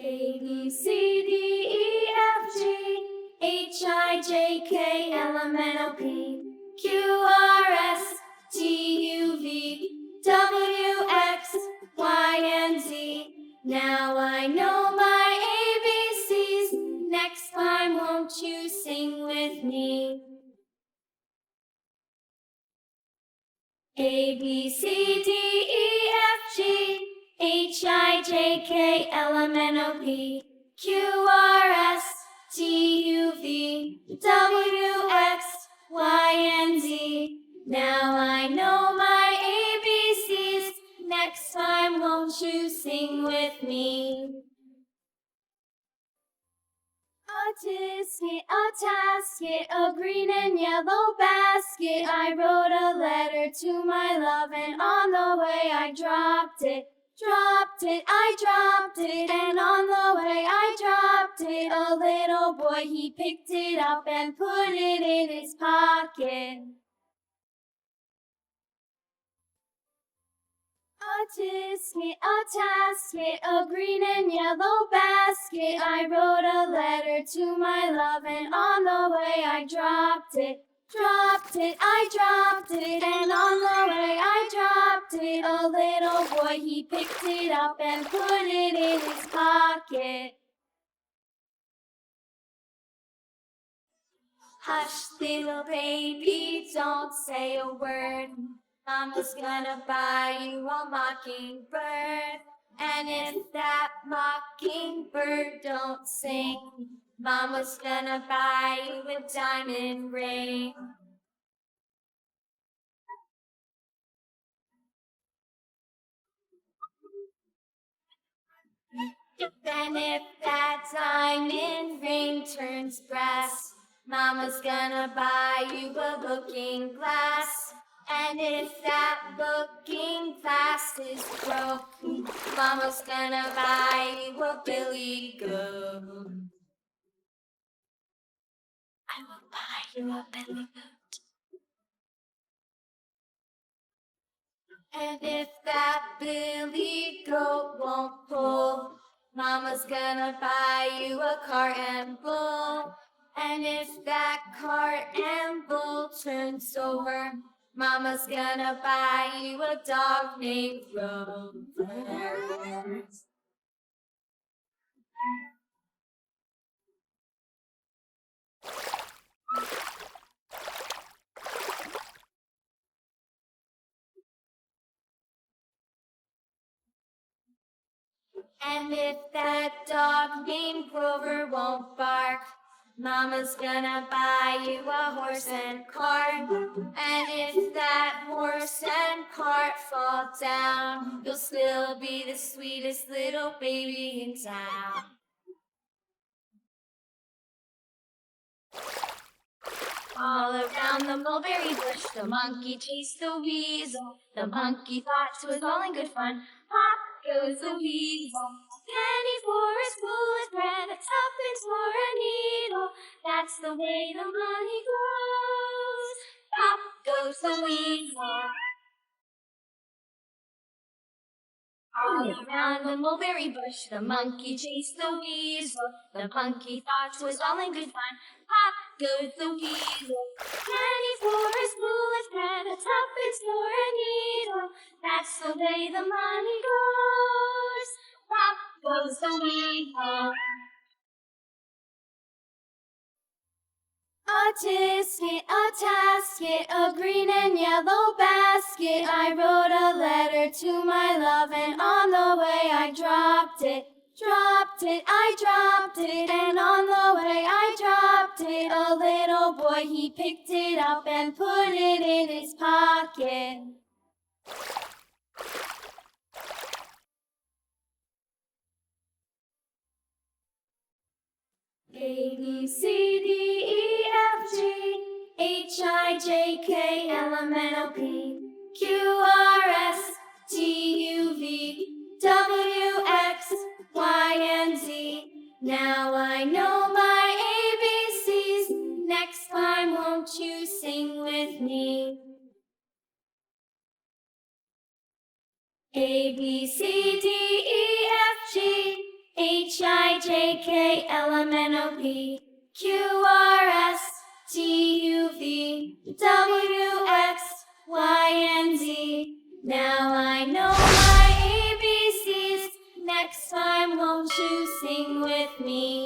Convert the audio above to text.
A, B, C, D, E, F, G, H, I, J, K, L, M, N, O, P, Q, R, S, T, U, V, W, X, Y, and Z. Now I know my ABCs. Next time, won't you sing with me? A, B, C, D, E, F, G, H, I, J, K, L, M, N, O, P, Q, R, S, T, U, V, W, X, Y, and Z. Now I know my ABCs. Next time, won't you sing with me? A tisket, a tasket, a green and yellow basket. I wrote a letter to my love, and on the way I dropped it. I dropped it, and on the way I dropped it. A little boy, he picked it up and put it in his pocket. A tisket, a tasket, a green and yellow basket. I wrote a letter to my love, and on the way I dropped it. I dropped it, and on the way I dropped it. A little boy, he picked it up and put it in his pocket. Hush, little baby, don't say a word. Mama's gonna buy you a mockingbird. And if that mockingbird don't sing, Mama's gonna buy you a diamond ring. And if that diamond ring turns brass, Mama's gonna buy you a looking glass. And if that looking glass is broke, Mama's gonna buy you a billy goat. I will buy you a billy goat. And if that billy goat won't pull, Mama's gonna buy you a cart and bull. And if that cart and bull turns over, Mama's gonna buy you a dog named Rover. And if that dog named Grover won't bark, Mama's gonna buy you a horse and cart. And if that horse and cart fall down, you'll still be the sweetest little baby in town. All around the mulberry bush, the monkey chased the weasel. The monkey thought 'twas all in good fun. Pop goes the weasel. Penny for a spool of thread, a tuppence for a needle. That's the way the money goes. Pop goes the weasel. All around the mulberry bush, the monkey chased the weasel. The monkey thought 'twas all in good fun. Pop goes the weasel. Penny for a spool of thread, a tuppence for a needle. That's the way the money goes. Pop goes the weasel. A tisket, a tasket, a green and yellow basket. I wrote a letter to my love, and on the way I dropped it. I dropped it, and on the way I dropped it. A little boy, he picked it up and put it in his pocket. A, B, C, D, E, F, G, H, I, J, K, L, M, N, O, P, Q, R, S, T, U, V, W, X, Y, and Z. Now I know my ABCs. Next time, won't you sing with me? A, B, C, D, E, F, G, H, I, J, K, L, M, N, O, P, Q, R, S, T, U, V, W, X, Y, and Z. Now I know my ABCs. Next time, won't you sing with me?